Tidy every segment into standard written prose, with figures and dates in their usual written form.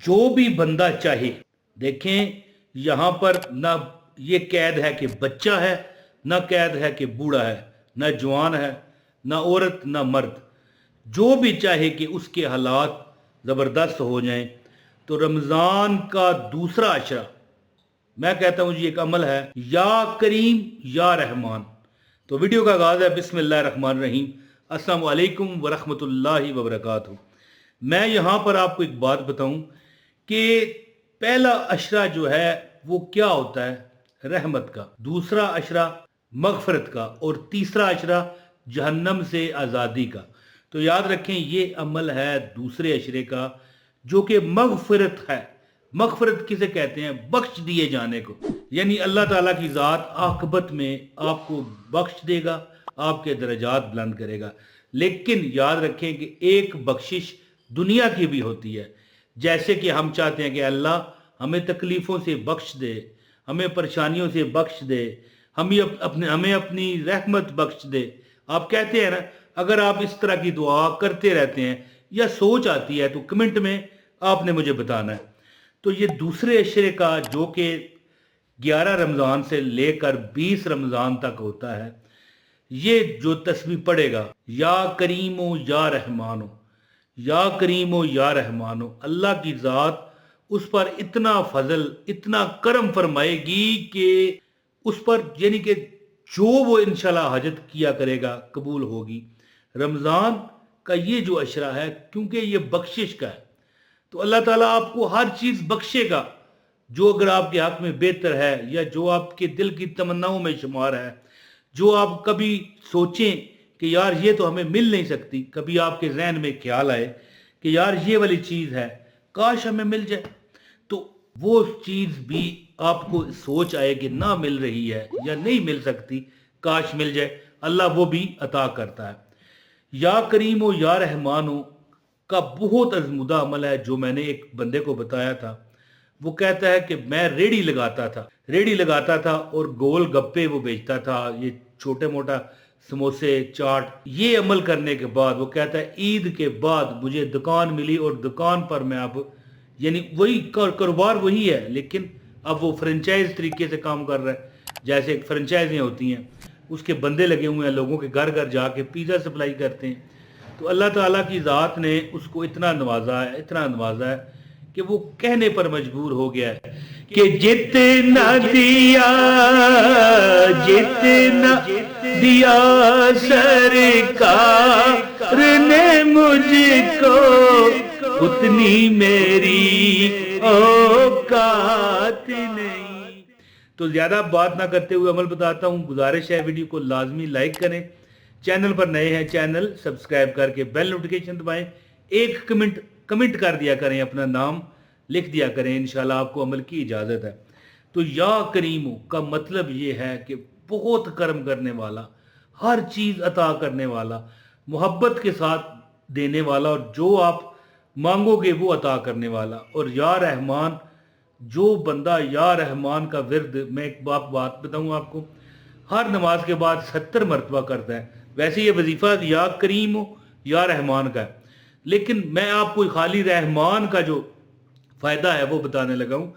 جو भी बंदा चाहे, देखें यहाँ पर ना ये कैद है कि बच्चा है, ना कैद है कि बूढ़ा है, ना जवान है, ना औरत, ना मर्द, जो भी चाहे कि उसके हालात ज़बरदस्त हो जाएं, तो रमज़ान का दूसरा अशरा, मैं कहता हूँ जी एक अमल है, या करीम या रहमान। तो वीडियो का आगाज़ है बिस्मिल्लाह रहमान रहीम। अस्सलाम वालेकुम वरहमतुल्लाहि वबरकातुहू। मैं यहाँ पर आपको एक बात बताऊं कि पहला अशरा जो है वो क्या होता है, रहमत का, दूसरा अशरा मगफरत का, और तीसरा अशरा जहन्नम से आज़ादी का। तो याद रखें ये अमल है दूसरे अशरे का, जो कि मगफरत है। मगफरत किसे कहते हैं? बख्श दिए जाने को। यानी अल्लाह ताला की ज़ात आखिबत में आपको बख्श देगा, आपके दर्जात बुलंद करेगा। लेकिन याद रखें कि एक बख्शिश दुनिया की भी होती है। जैसे कि हम चाहते हैं कि अल्लाह हमें तकलीफ़ों से बख्श दे, हमें परेशानियों से बख्श दे, हमें अपनी रहमत बख्श दे। आप कहते हैं ना, अगर आप इस तरह की दुआ करते रहते हैं या सोच आती है तो कमेंट में आपने मुझे बताना है। तो ये दूसरे अशरे का, जो कि 11 रमज़ान से लेकर 20 रमज़ान तक होता है, ये जो तस्बीह पढ़ेगा, या करीमो या रहमानो, या करीमो या रहमानो, अल्लाह की ज़ात उस पर इतना फजल, इतना करम फरमाएगी कि उस पर, यानी कि जो वो इंशाल्लाह हजत किया करेगा कबूल होगी। रमज़ान का ये जो अशरा है, क्योंकि ये बख्शिश का है, तो अल्लाह ताला आपको हर चीज़ बख्शेगा जो अगर आपके हक में बेहतर है, या जो आपके दिल की तमन्नाओं में शुमार है, जो आप कभी सोचें कि यार ये तो हमें मिल नहीं सकती, कभी आपके जहन में ख्याल आए कि यार ये वाली चीज़ है, काश हमें मिल जाए, तो वो चीज़ भी आपको सोच आए कि ना मिल रही है या नहीं मिल सकती, काश मिल जाए, अल्लाह वो भी अता करता है। या करीम हो या रहमान हो का बहुत अजमुदा अमल है, जो मैंने एक बंदे को बताया था। वो कहता है कि मैं रेडी लगाता था और गोल गप्पे वो बेचता था, ये छोटे मोटा समोसे चाट। ये अमल करने के बाद वो कहता है ईद के बाद मुझे दुकान मिली, और दुकान पर मैं अब, यानी वही कारोबार वही है, लेकिन अब वो फ्रेंचाइज तरीके से काम कर रहा है। जैसे फ्रेंचाइजियाँ होती हैं, उसके बंदे लगे हुए हैं, लोगों के घर घर जाके पिज़्ज़ा सप्लाई करते हैं। तो अल्लाह ताला की ज़ात ने उसको इतना नवाजा है कि वो कहने पर मजबूर हो गया है कि जितना दिया, जितना दिया सरकार ने मुझको, उतनी मेरी औकात नहीं। तो ज़्यादा बात ना करते हुए अमल बताता हूँ। गुजारिश है वीडियो को लाजमी लाइक करें, चैनल पर नए हैं चैनल सब्सक्राइब करके बेल नोटिफिकेशन दबाएं, एक कमेंट कर दिया करें, अपना नाम लिख दिया करें, इंशाल्लाह आपको अमल की इजाज़त है। तो या करीमो का मतलब ये है कि बहुत करम करने वाला, हर चीज़ अता करने वाला, मोहब्बत के साथ देने वाला, और जो आप मांगोगे वो अता करने वाला। और या रहमान, जो बंदा या रहमान का विर्द, मैं एक बात बताऊँ आपको, हर नमाज के बाद 70 मरतबा करता है। वैसे ये वजीफ़ा या करीम हो या रहमान का है, लेकिन मैं आपको खाली रहमान का जो फ़ायदा है वो बताने लगा हूँ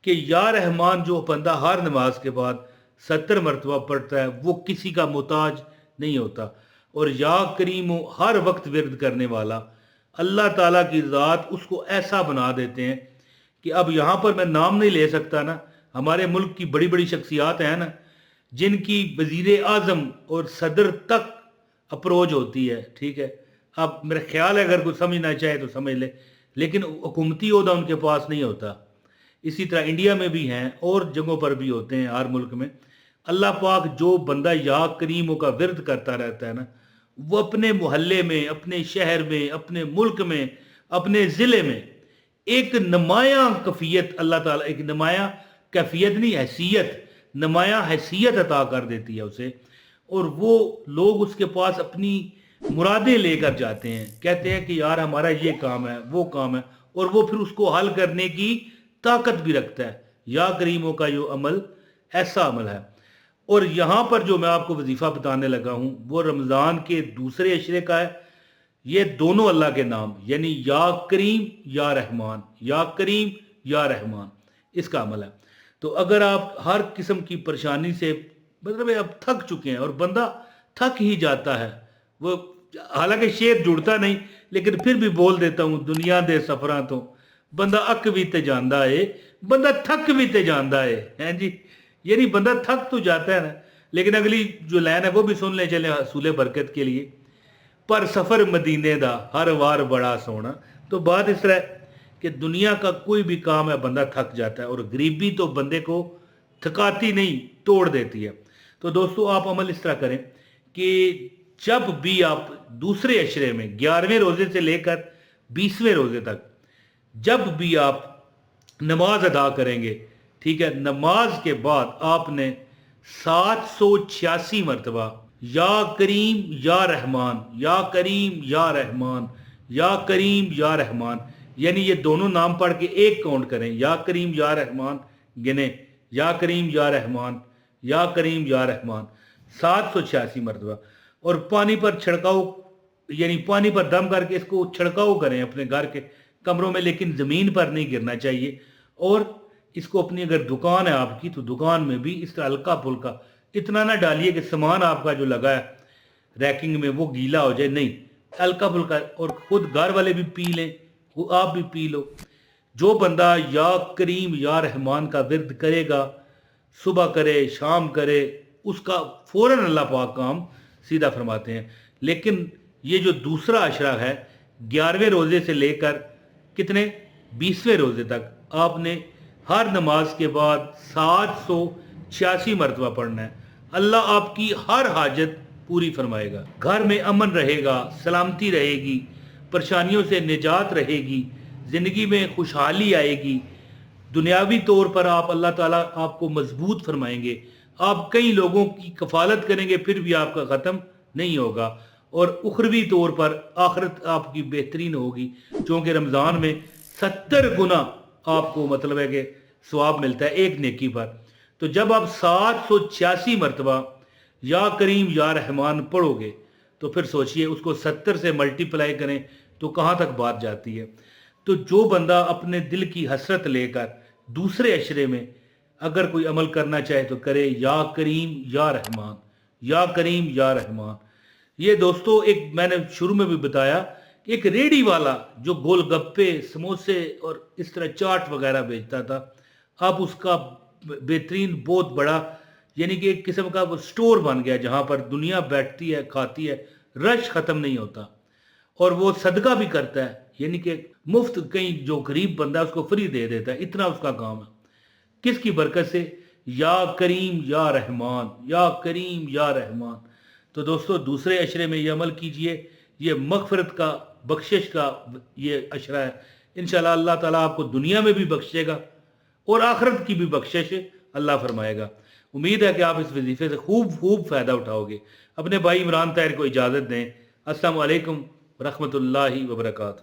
कि या रहमान जो बंदा हर नमाज के बाद 70 मरतबा पढ़ता है, वो किसी का मोहताज नहीं होता। और या करीम हो, हर वक्त विर्द करने वाला, अल्लाह ताला की ज़ात उसको ऐसा बना देते हैं कि अब यहाँ पर मैं नाम नहीं ले सकता ना, हमारे मुल्क की बड़ी बड़ी शख्सियात हैं ना, जिनकी वजीर आज़म और सदर तक अप्रोच होती है, ठीक है। अब मेरा ख्याल है अगर कोई समझना चाहे तो समझ ले, लेकिन हुकूमती ओहदा उनके पास नहीं होता। इसी तरह इंडिया में भी हैं और जगहों पर भी होते हैं, हर मुल्क में। अल्लाह पाक जो बंदा या करीमों का विर्द करता रहता है ना, वो अपने मोहल्ले में, अपने शहर में, अपने मुल्क में, अपने ज़िले में एक नुमाया कफ़ियत, अल्लाह ताला एक नुमाया कैफियत नहीं, हैसियत, नुमाया हैसियत अता कर देती है उसे। और वो लोग उसके पास अपनी मुरादें लेकर जाते हैं, कहते हैं कि यार हमारा ये काम है, वो काम है, और वो फिर उसको हल करने की ताकत भी रखता है। या करीमों का जो अमल ऐसा अमल है। और यहाँ पर जो मैं आपको वजीफ़ा बताने लगा हूँ वो रमज़ान के दूसरे अशरे का है, یہ دونوں اللہ کے نام، یعنی یا کریم یا رحمان، یا کریم یا رحمان، اس کا عمل ہے۔ تو اگر آپ ہر قسم کی پریشانی سے مطلب اب تھک چکے ہیں، اور بندہ تھک ہی جاتا ہے، وہ حالانکہ شعر جڑتا نہیں لیکن پھر بھی بول دیتا ہوں، دنیا دے سفراں تو بندہ اک بھی تے جاندا ہے، بندہ تھک بھی تے جاندا ہے، ہیں جی، یعنی بندہ تھک تو جاتا ہے نا۔ لیکن اگلی جو لائن ہے وہ بھی سن لیں چلیں حصول برکت کے لیے، پر سفر مدینے دا ہر وار بڑا سونا۔ تو بات اس طرح ہے کہ دنیا کا کوئی بھی کام ہے بندہ تھک جاتا ہے، اور غریبی تو بندے کو تھکاتی نہیں، توڑ دیتی ہے۔ تو دوستو آپ عمل اس طرح کریں کہ جب بھی آپ دوسرے عشرے میں 11ویں روزے سے لے کر 20ویں روزے تک جب بھی آپ نماز ادا کریں گے، ٹھیک ہے، نماز کے بعد آپ نے 786 مرتبہ یا کریم یا رحمان، یا کریم یا رحمان، یا کریم یا رحمان، یعنی یہ دونوں نام پڑھ کے ایک کاؤنٹ کریں، یا کریم یا رحمان گنیں، یا کریم یا رحمان، یا کریم یا رحمان 786 مرتبہ، اور پانی پر چھڑکاؤ، یعنی پانی پر دم کر کے اس کو چھڑکاؤ کریں اپنے گھر کے کمروں میں، لیکن زمین پر نہیں گرنا چاہیے۔ اور اس کو اپنی اگر دکان ہے آپ کی تو دکان میں بھی اس طرح ہلکا پھلکا، اتنا نہ ڈالیے کہ سامان آپ کا جو لگا ہے ریکنگ میں وہ گیلا ہو جائے، نہیں، ہلکا پھلکا، اور خود گھر والے بھی پی لیں، وہ آپ بھی پی لو۔ جو بندہ یا کریم یا رحمان کا ورد کرے گا، صبح کرے شام کرے، اس کا فوراً اللہ پاک کام سیدھا فرماتے ہیں۔ لیکن یہ جو دوسرا عشرہ ہے 11ویں روزے سے لے کر کتنے 20ویں روزے تک آپ نے ہر نماز کے بعد 786 مرتبہ پڑھنا ہے۔ اللہ آپ کی ہر حاجت پوری فرمائے گا، گھر میں امن رہے گا، سلامتی رہے گی، پریشانیوں سے نجات رہے گی، زندگی میں خوشحالی آئے گی، دنیاوی طور پر آپ اللہ تعالیٰ آپ کو مضبوط فرمائیں گے، آپ کئی لوگوں کی کفالت کریں گے پھر بھی آپ کا ختم نہیں ہوگا، اور اخروی طور پر آخرت آپ کی بہترین ہوگی، چونکہ رمضان میں 70 گنا آپ کو مطلب ہے کہ ثواب ملتا ہے ایک نیکی پر۔ تو جب آپ 786 مرتبہ یا کریم یا رحمان پڑھو گے تو پھر سوچئے اس کو 70 سے ملٹی پلائی کریں تو کہاں تک بات جاتی ہے۔ تو جو بندہ اپنے دل کی حسرت لے کر دوسرے عشرے میں اگر کوئی عمل کرنا چاہے تو کرے یا کریم یا رحمان، یا کریم یا رحمان۔ یہ دوستو ایک میں نے شروع میں بھی بتایا کہ ایک ریڑی والا جو گول گپے، سموسے اور اس طرح چاٹ وغیرہ بیچتا تھا، اب اس کا بہترین بہت بڑا یعنی کہ ایک قسم کا وہ سٹور بن گیا جہاں پر دنیا بیٹھتی ہے، کھاتی ہے، رش ختم نہیں ہوتا، اور وہ صدقہ بھی کرتا ہے، یعنی کہ مفت کہیں جو غریب بندہ ہے اس کو فری دے دیتا ہے، اتنا اس کا کام ہے۔ کس کی برکت سے؟ یا کریم یا رحمان، یا کریم یا رحمان۔ تو دوستو دوسرے عشرے میں یہ عمل کیجئے، یہ مغفرت کا، بخشش کا یہ عشرہ ہے۔ انشاءاللہ اللہ تعالیٰ آپ کو دنیا میں بھی بخشے گا اور آخرت کی بھی بخشش اللہ فرمائے گا۔ امید ہے کہ آپ اس وظیفے سے خوب فائدہ اٹھاؤ گے۔ اپنے بھائی عمران طاہر کو اجازت دیں۔ السلام علیکم ورحمۃ اللہ وبرکاتہ۔